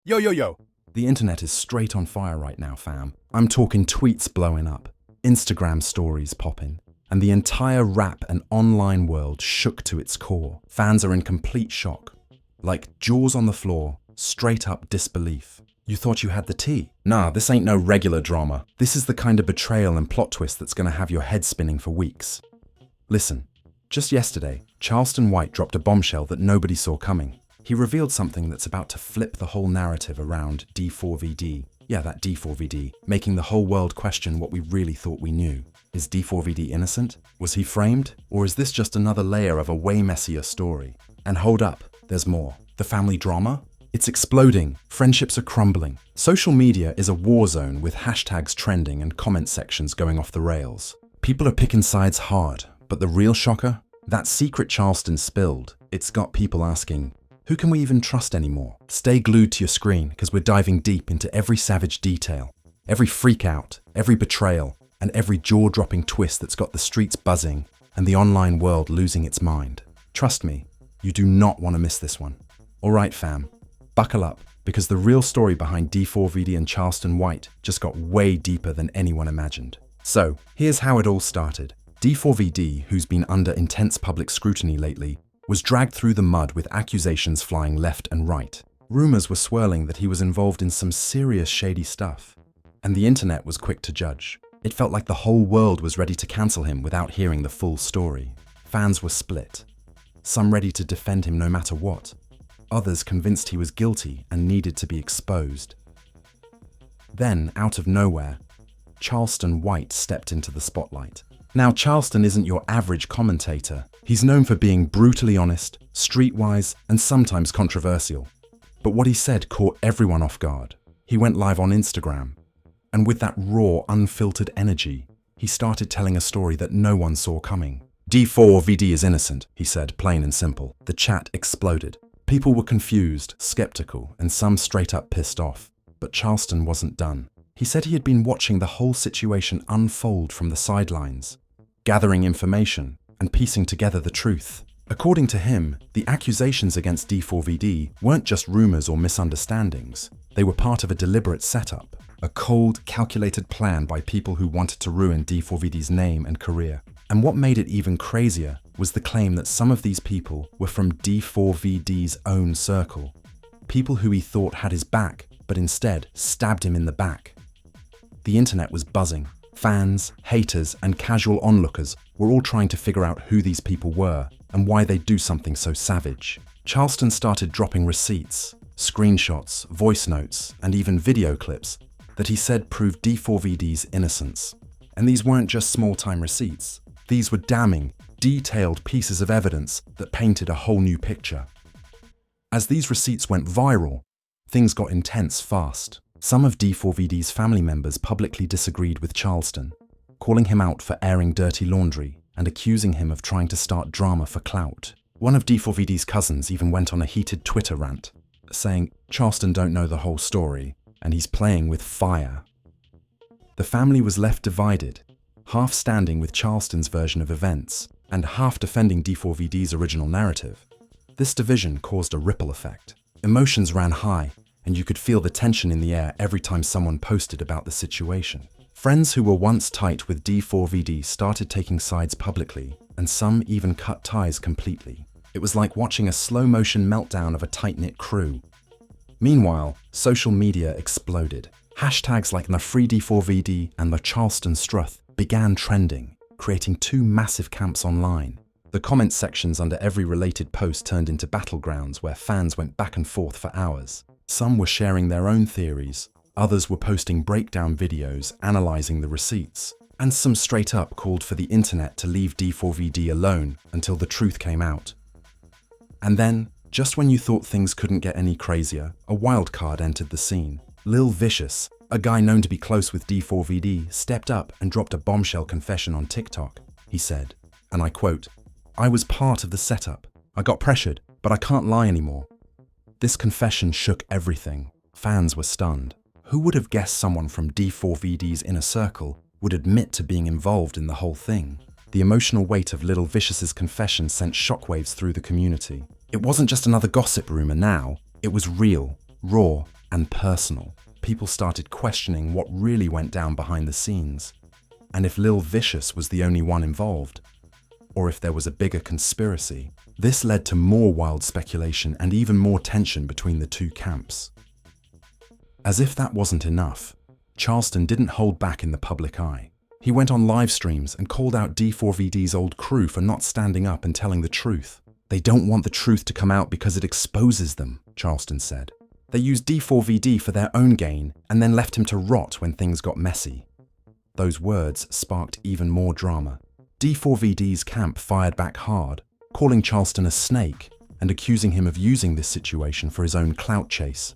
Yo, yo, yo. The internet is straight on fire right now, fam. I'm talking tweets blowing up, Instagram stories popping, and the entire rap and online world shook to its core. Fans are in complete shock, like jaws on the floor, straight up disbelief. You thought you had the tea? Nah, this ain't no regular drama. This is the kind of betrayal and plot twist that's gonna have your head spinning for weeks. Listen, just yesterday, Charleston White dropped a bombshell that nobody saw coming. He revealed something that's about to flip the whole narrative around D4vd. Yeah, that D4vd, making the whole world question what we really thought we knew. Is D4vd innocent? Was he framed? Or is this just another layer of a way messier story? And hold up, there's more. The family drama? It's exploding. Friendships are crumbling. Social media is a war zone with hashtags trending and comment sections going off the rails. People are picking sides hard, but the real shocker? That secret Charleston spilled. It's got people asking, who can we even trust anymore? Stay glued to your screen, because we're diving deep into every savage detail, every freak out, every betrayal, and every jaw-dropping twist that's got the streets buzzing and the online world losing its mind. Trust me, you do not want to miss this one. Alright fam, buckle up, because the real story behind D4vd and Charleston White just got way deeper than anyone imagined. So, here's how it all started. D4vd, who's been under intense public scrutiny lately, was dragged through the mud with accusations flying left and right. Rumors were swirling that he was involved in some serious shady stuff, and the internet was quick to judge. It felt like the whole world was ready to cancel him without hearing the full story. Fans were split, some ready to defend him no matter what, others convinced he was guilty and needed to be exposed. Then, out of nowhere, Charleston White stepped into the spotlight. Now, Charleston isn't your average commentator. He's known for being brutally honest, streetwise, and sometimes controversial. But what he said caught everyone off guard. He went live on Instagram, and with that raw, unfiltered energy, he started telling a story that no one saw coming. D4vd is innocent, he said, plain and simple. The chat exploded. People were confused, skeptical, and some straight up pissed off. But Charleston wasn't done. He said he had been watching the whole situation unfold from the sidelines, gathering information and piecing together the truth. According to him, the accusations against D4vd weren't just rumors or misunderstandings. They were part of a deliberate setup, a cold, calculated plan by people who wanted to ruin D4vd's name and career. And what made it even crazier was the claim that some of these people were from D4vd's own circle, people who he thought had his back, but instead stabbed him in the back. The internet was buzzing. Fans, haters, and casual onlookers were all trying to figure out who these people were and why they'd do something so savage. Charleston started dropping receipts, screenshots, voice notes, and even video clips that he said proved D4vd's innocence. And these weren't just small-time receipts. These were damning, detailed pieces of evidence that painted a whole new picture. As these receipts went viral, things got intense fast. Some of D4vd's family members publicly disagreed with Charleston, calling him out for airing dirty laundry and accusing him of trying to start drama for clout. One of D4vd's cousins even went on a heated Twitter rant, saying, "Charleston don't know the whole story, and he's playing with fire." The family was left divided, half standing with Charleston's version of events and half defending D4vd's original narrative. This division caused a ripple effect. Emotions ran high, and you could feel the tension in the air every time someone posted about the situation. Friends who were once tight with D4vd started taking sides publicly, and some even cut ties completely. It was like watching a slow-motion meltdown of a tight-knit crew. Meanwhile, social media exploded. Hashtags like the Free D4vd and the Charleston Struth began trending, creating two massive camps online. The comment sections under every related post turned into battlegrounds where fans went back and forth for hours. Some were sharing their own theories, others were posting breakdown videos analyzing the receipts, and some straight up called for the internet to leave D4vd alone until the truth came out. And then, just when you thought things couldn't get any crazier, a wild card entered the scene. Lil Vicious, a guy known to be close with D4vd, stepped up and dropped a bombshell confession on TikTok. He said, and I quote, "I was part of the setup. I got pressured, but I can't lie anymore." This confession shook everything. Fans were stunned. Who would have guessed someone from D4vd's inner circle would admit to being involved in the whole thing? The emotional weight of Lil Vicious's confession sent shockwaves through the community. It wasn't just another gossip rumor now, it was real, raw, and personal. People started questioning what really went down behind the scenes, and if Lil Vicious was the only one involved, or if there was a bigger conspiracy. This led to more wild speculation and even more tension between the two camps. As if that wasn't enough, Charleston didn't hold back in the public eye. He went on live streams and called out D4vd's old crew for not standing up and telling the truth. They don't want the truth to come out because it exposes them, Charleston said. They used D4vd for their own gain and then left him to rot when things got messy. Those words sparked even more drama. D4vd's camp fired back hard, calling Charleston a snake and accusing him of using this situation for his own clout chase.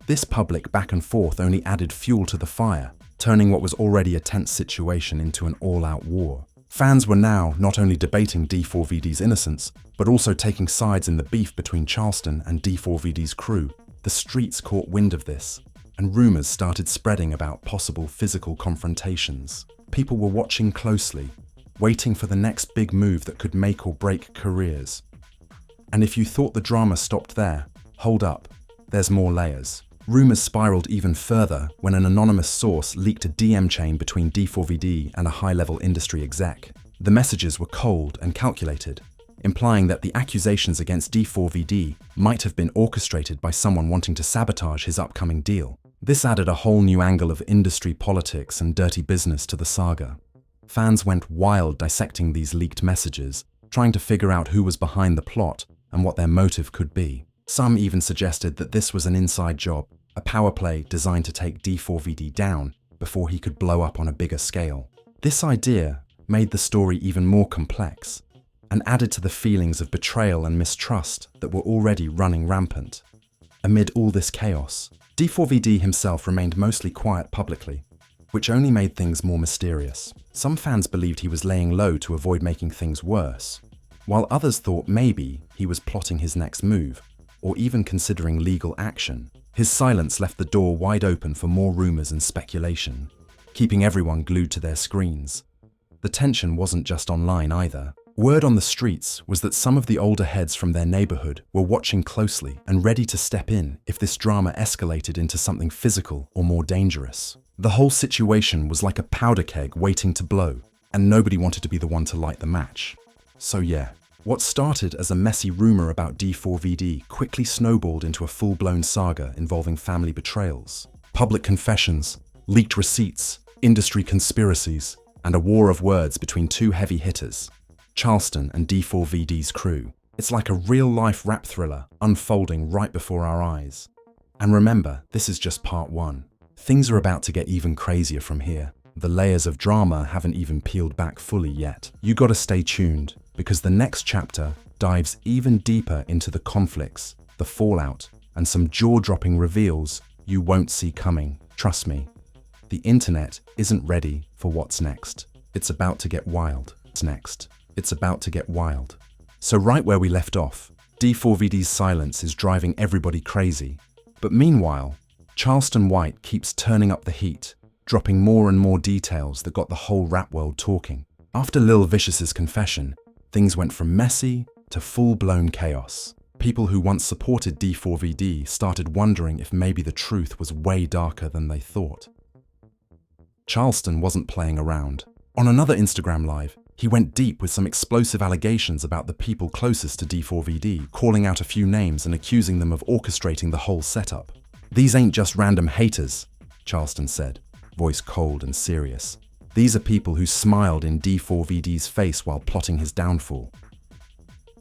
This public back and forth only added fuel to the fire, turning what was already a tense situation into an all-out war. Fans were now not only debating D4vd's innocence, but also taking sides in the beef between Charleston and D4vd's crew. The streets caught wind of this, and rumors started spreading about possible physical confrontations. People were watching closely, waiting for the next big move that could make or break careers. And if you thought the drama stopped there, hold up, there's more layers. Rumors spiraled even further when an anonymous source leaked a DM chain between D4vd and a high-level industry exec. The messages were cold and calculated, implying that the accusations against D4vd might have been orchestrated by someone wanting to sabotage his upcoming deal. This added a whole new angle of industry politics and dirty business to the saga. Fans went wild dissecting these leaked messages, trying to figure out who was behind the plot and what their motive could be. Some even suggested that this was an inside job, a power play designed to take D4vd down before he could blow up on a bigger scale. This idea made the story even more complex and added to the feelings of betrayal and mistrust that were already running rampant. Amid all this chaos, D4vd himself remained mostly quiet publicly, which only made things more mysterious. Some fans believed he was laying low to avoid making things worse, while others thought maybe he was plotting his next move, or even considering legal action. His silence left the door wide open for more rumors and speculation, keeping everyone glued to their screens. The tension wasn't just online either. Word on the streets was that some of the older heads from their neighborhood were watching closely and ready to step in if this drama escalated into something physical or more dangerous. The whole situation was like a powder keg waiting to blow, and nobody wanted to be the one to light the match. So yeah, what started as a messy rumor about D4vd quickly snowballed into a full-blown saga involving family betrayals, public confessions, leaked receipts, industry conspiracies, and a war of words between two heavy hitters, Charleston and D4vd's crew. It's like a real-life rap thriller unfolding right before our eyes. And remember, this is just part one. Things are about to get even crazier from here. The layers of drama haven't even peeled back fully yet. You gotta stay tuned, because the next chapter dives even deeper into the conflicts, the fallout, and some jaw-dropping reveals you won't see coming. Trust me, the internet isn't ready for what's next. It's about to get wild. What's next? It's about to get wild. So right where we left off, D4vd's silence is driving everybody crazy. But meanwhile, Charleston White keeps turning up the heat, dropping more and more details that got the whole rap world talking. After Lil Vicious's confession, things went from messy to full-blown chaos. People who once supported D4vd started wondering if maybe the truth was way darker than they thought. Charleston wasn't playing around. On another Instagram Live, he went deep with some explosive allegations about the people closest to D4vd, calling out a few names and accusing them of orchestrating the whole setup. "These ain't just random haters," Charleston said, voice cold and serious. "These are people who smiled in D4vd's face while plotting his downfall."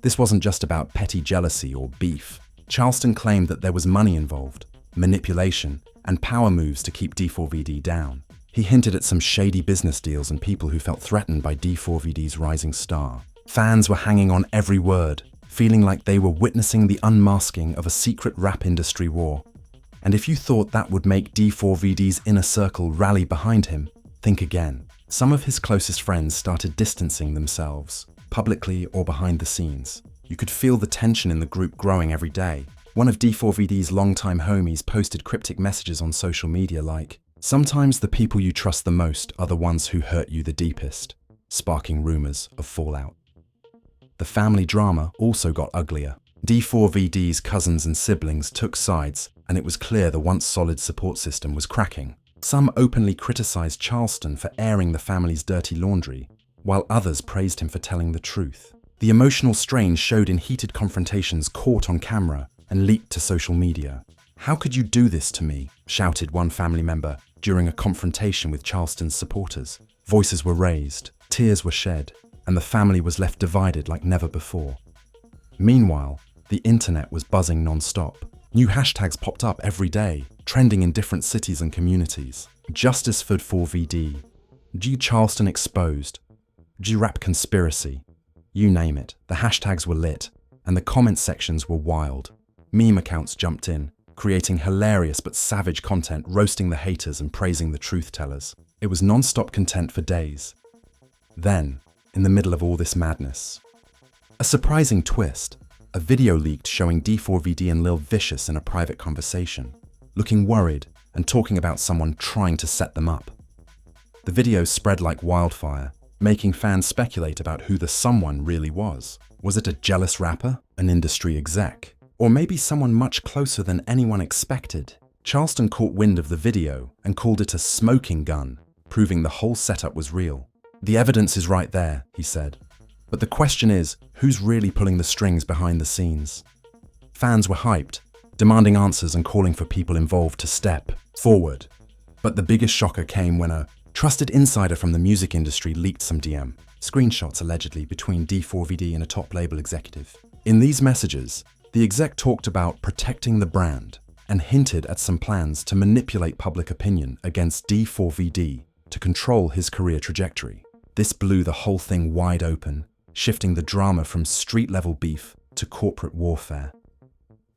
This wasn't just about petty jealousy or beef. Charleston claimed that there was money involved, manipulation, and power moves to keep D4vd down. He hinted at some shady business deals and people who felt threatened by D4vd's rising star. Fans were hanging on every word, feeling like they were witnessing the unmasking of a secret rap industry war. And if you thought that would make D4vd's inner circle rally behind him, think again. Some of his closest friends started distancing themselves, publicly or behind the scenes. You could feel the tension in the group growing every day. One of D4vd's longtime homies posted cryptic messages on social media like, "Sometimes the people you trust the most are the ones who hurt you the deepest," sparking rumors of fallout. The family drama also got uglier. D4vd's cousins and siblings took sides, and it was clear the once solid support system was cracking. Some openly criticized Charleston for airing the family's dirty laundry, while others praised him for telling the truth. The emotional strain showed in heated confrontations caught on camera and leaked to social media. "How could you do this to me?" shouted one family member during a confrontation with Charleston's supporters. Voices were raised, tears were shed, and the family was left divided like never before. Meanwhile, the internet was buzzing non-stop. New hashtags popped up every day, trending in different cities and communities. Justice for D4vd, G Charleston exposed, G rap conspiracy. You name it, the hashtags were lit, and the comment sections were wild. Meme accounts jumped in, creating hilarious but savage content, roasting the haters and praising the truth-tellers. It was non-stop content for days. Then, in the middle of all this madness, a surprising twist. A video leaked showing D4vd and Lil Vicious in a private conversation, looking worried and talking about someone trying to set them up. The video spread like wildfire, making fans speculate about who the someone really was. Was it a jealous rapper, an industry exec, or maybe someone much closer than anyone expected? Charleston caught wind of the video and called it a smoking gun, proving the whole setup was real. "The evidence is right there," he said. But the question is, who's really pulling the strings behind the scenes? Fans were hyped, demanding answers and calling for people involved to step forward. But the biggest shocker came when a trusted insider from the music industry leaked some DM screenshots allegedly between D4vd and a top label executive. In these messages, the exec talked about protecting the brand and hinted at some plans to manipulate public opinion against D4vd to control his career trajectory. This blew the whole thing wide open, shifting the drama from street-level beef to corporate warfare.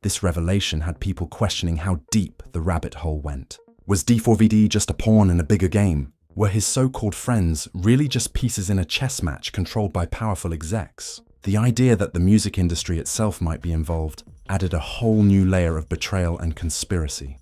This revelation had people questioning how deep the rabbit hole went. Was D4vd just a pawn in a bigger game? Were his so-called friends really just pieces in a chess match controlled by powerful execs? The idea that the music industry itself might be involved added a whole new layer of betrayal and conspiracy.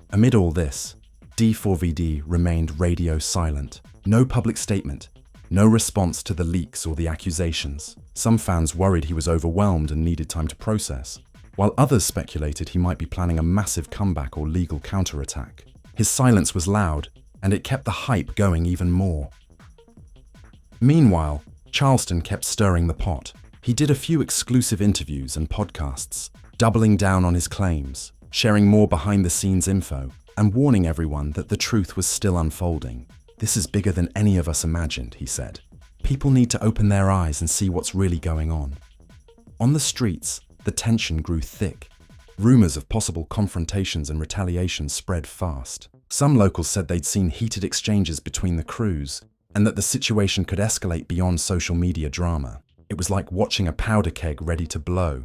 Amid all this, D4vd remained radio silent. No public statement, no response to the leaks or the accusations. Some fans worried he was overwhelmed and needed time to process, while others speculated he might be planning a massive comeback or legal counterattack. His silence was loud, and it kept the hype going even more. Meanwhile, Charleston kept stirring the pot. He did a few exclusive interviews and podcasts, doubling down on his claims, sharing more behind-the-scenes info, and warning everyone that the truth was still unfolding. "This is bigger than any of us imagined," he said. "People need to open their eyes and see what's really going on." On the streets, the tension grew thick. Rumors of possible confrontations and retaliation spread fast. Some locals said they'd seen heated exchanges between the crews and that the situation could escalate beyond social media drama. It was like watching a powder keg ready to blow.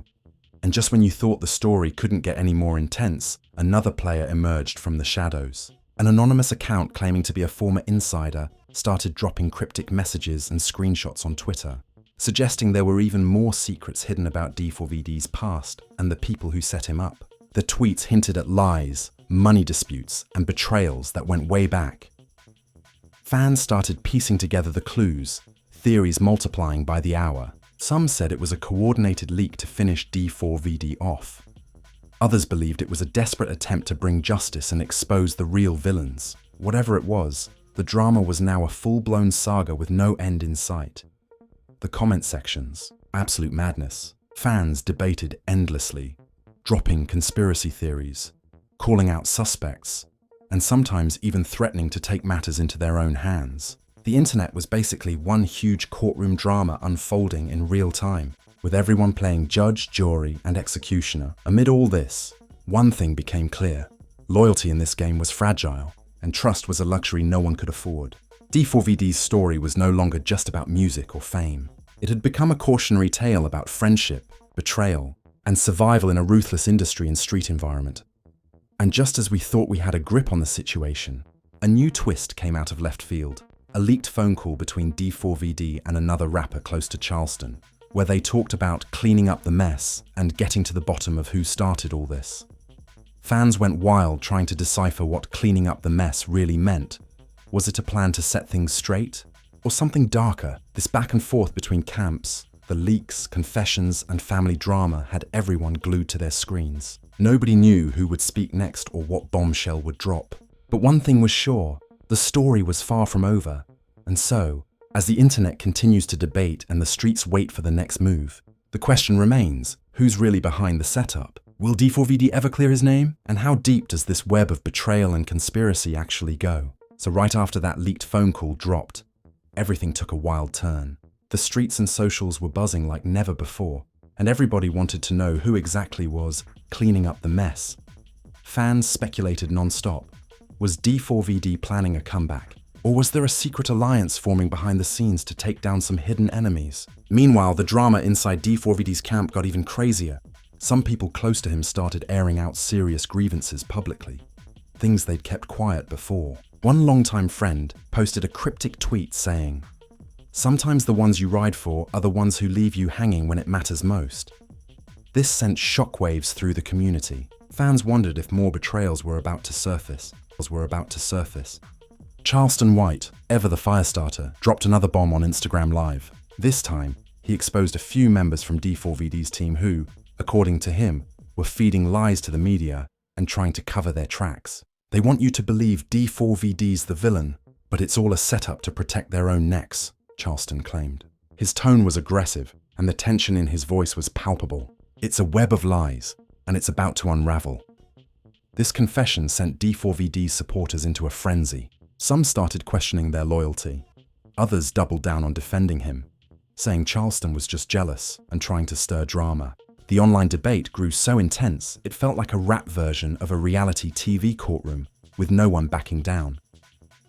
And just when you thought the story couldn't get any more intense, another player emerged from the shadows. An anonymous account claiming to be a former insider started dropping cryptic messages and screenshots on Twitter, suggesting there were even more secrets hidden about D4vd's past and the people who set him up. The tweets hinted at lies, money disputes, and betrayals that went way back. Fans started piecing together the clues, theories multiplying by the hour. Some said it was a coordinated leak to finish D4vd off. Others believed it was a desperate attempt to bring justice and expose the real villains. Whatever it was, the drama was now a full-blown saga with no end in sight. The comment sections, absolute madness. Fans debated endlessly, dropping conspiracy theories, calling out suspects, and sometimes even threatening to take matters into their own hands. The internet was basically one huge courtroom drama unfolding in real time, with everyone playing judge, jury, and executioner. Amid all this, one thing became clear. Loyalty in this game was fragile, and trust was a luxury no one could afford. D4vd's story was no longer just about music or fame. It had become a cautionary tale about friendship, betrayal, and survival in a ruthless industry and street environment. And just as we thought we had a grip on the situation, a new twist came out of left field. A leaked phone call between D4vd and another rapper close to Charleston, where they talked about cleaning up the mess and getting to the bottom of who started all this. Fans went wild trying to decipher what cleaning up the mess really meant. Was it a plan to set things straight? Or something darker? This back and forth between camps The leaks, confessions, and family drama had everyone glued to their screens. Nobody knew who would speak next or what bombshell would drop. But one thing was sure, the story was far from over. And so, as the internet continues to debate and the streets wait for the next move, the question remains, who's really behind the setup? Will D4vd ever clear his name? And how deep does this web of betrayal and conspiracy actually go? So right after that leaked phone call dropped, everything took a wild turn. The streets and socials were buzzing like never before, and everybody wanted to know who exactly was cleaning up the mess. Fans speculated non-stop. Was D4vd planning a comeback? Or was there a secret alliance forming behind the scenes to take down some hidden enemies? Meanwhile, the drama inside D4vd's camp got even crazier. Some people close to him started airing out serious grievances publicly, things they'd kept quiet before. One longtime friend posted a cryptic tweet saying, "Sometimes the ones you ride for are the ones who leave you hanging when it matters most." This sent shockwaves through the community. Fans wondered if more betrayals were about to surface. Charleston White, ever the firestarter, dropped another bomb on Instagram Live. This time, he exposed a few members from D4vd's team who, according to him, were feeding lies to the media and trying to cover their tracks. They want you to believe D4vd's the villain, but it's all a setup to protect their own necks, Charleston claimed. His tone was aggressive, and the tension in his voice was palpable. It's a web of lies, and it's about to unravel. This confession sent D4vd's supporters into a frenzy. Some started questioning their loyalty. Others doubled down on defending him, saying Charleston was just jealous and trying to stir drama. The online debate grew so intense, it felt like a rap version of a reality TV courtroom, with no one backing down.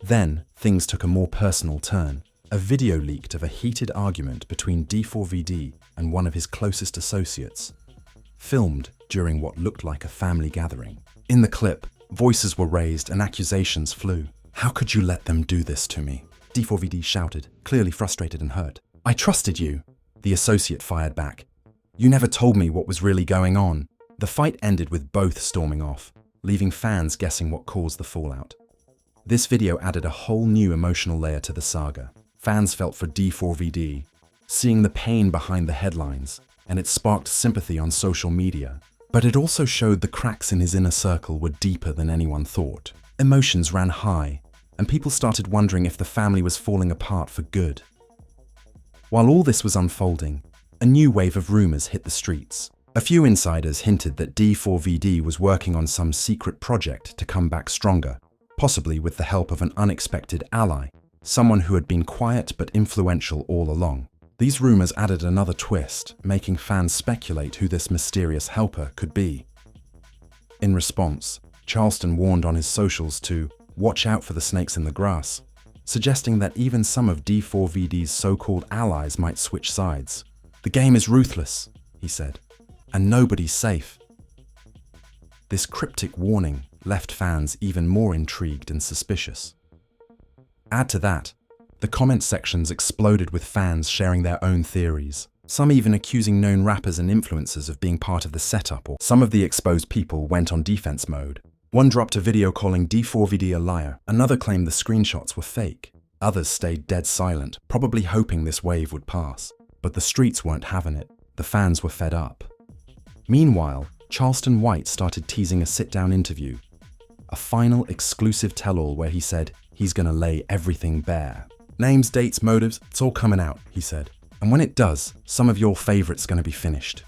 Then, things took a more personal turn. A video leaked of a heated argument between D4vd and one of his closest associates, filmed during what looked like a family gathering. In the clip, voices were raised and accusations flew. "How could you let them do this to me?" D4vd shouted, clearly frustrated and hurt. "I trusted you," the associate fired back. "You never told me what was really going on." The fight ended with both storming off, leaving fans guessing what caused the fallout. This video added a whole new emotional layer to the saga. Fans felt for D4vd, seeing the pain behind the headlines, and it sparked sympathy on social media. But it also showed the cracks in his inner circle were deeper than anyone thought. Emotions ran high, and people started wondering if the family was falling apart for good. While all this was unfolding, a new wave of rumors hit the streets. A few insiders hinted that D4vd was working on some secret project to come back stronger, possibly with the help of an unexpected ally, someone who had been quiet but influential all along. These rumors added another twist, making fans speculate who this mysterious helper could be. In response, Charleston warned on his socials to watch out for the snakes in the grass, suggesting that even some of D4vd's so-called allies might switch sides. "The game is ruthless," he said, "and nobody's safe." This cryptic warning left fans even more intrigued and suspicious. Add to that, the comment sections exploded with fans sharing their own theories, some even accusing known rappers and influencers of being part of the setup, or some of the exposed people went on defense mode. One dropped a video calling D4vd a liar, another claimed the screenshots were fake. Others stayed dead silent, probably hoping this wave would pass. But the streets weren't having it. The fans were fed up. Meanwhile, Charleston White started teasing a sit-down interview, a final exclusive tell-all where he said he's gonna lay everything bare. "Names, dates, motives, it's all coming out," he said. "And when it does, some of your favorites gonna be finished."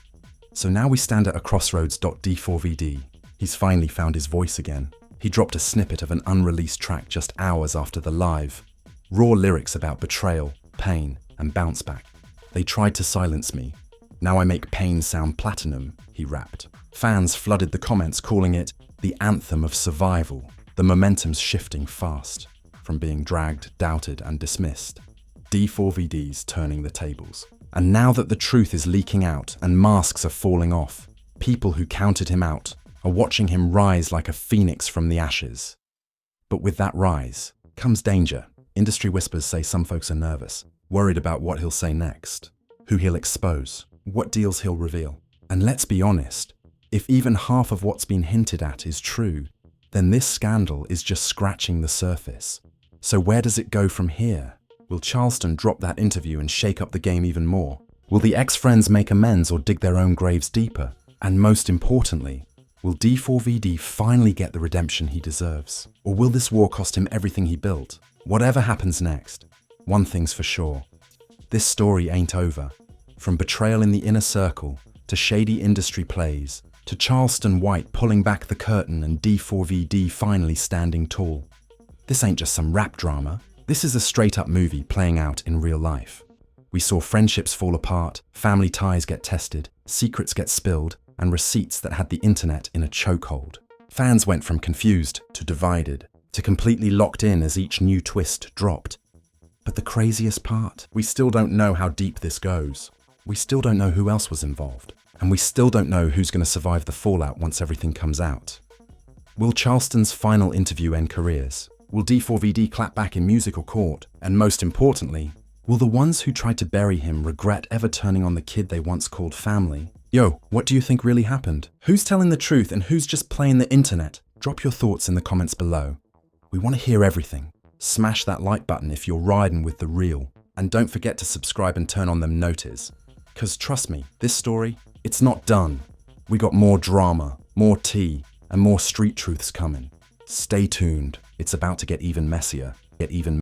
So now we stand at a crossroads. D4vd. He's finally found his voice again. He dropped a snippet of an unreleased track just hours after the live. Raw lyrics about betrayal, pain, and bounce back. "They tried to silence me. Now I make pain sound platinum," he rapped. Fans flooded the comments calling it the anthem of survival. The momentum's shifting fast, from being dragged, doubted, and dismissed. D4vd's turning the tables. And now that the truth is leaking out and masks are falling off, people who counted him out are watching him rise like a phoenix from the ashes. But with that rise comes danger. Industry whispers say some folks are nervous, worried about what he'll say next, who he'll expose, what deals he'll reveal. And let's be honest, if even half of what's been hinted at is true, then this scandal is just scratching the surface. So where does it go from here? Will Charleston drop that interview and shake up the game even more? Will the ex-friends make amends or dig their own graves deeper? And most importantly, will D4vd finally get the redemption he deserves? Or will this war cost him everything he built? Whatever happens next, one thing's for sure. This story ain't over. From betrayal in the inner circle, to shady industry plays, to Charleston White pulling back the curtain and D4vd finally standing tall. This ain't just some rap drama. This is a straight-up movie playing out in real life. We saw friendships fall apart, family ties get tested, secrets get spilled, and receipts that had the internet in a chokehold. Fans went from confused to divided, to completely locked in as each new twist dropped. But the craziest part? We still don't know how deep this goes. We still don't know who else was involved. And we still don't know who's going to survive the fallout once everything comes out. Will Charleston's final interview end careers? Will D4vd clap back in music or court? And most importantly, will the ones who tried to bury him regret ever turning on the kid they once called family? Yo, what do you think really happened? Who's telling the truth and who's just playing the internet? Drop your thoughts in the comments below. We want to hear everything. Smash that like button if you're riding with the real. And don't forget to subscribe and turn on them notices. Cause trust me, this story, it's not done. We got more drama, more tea, and more street truths coming. Stay tuned. It's about to get even messier,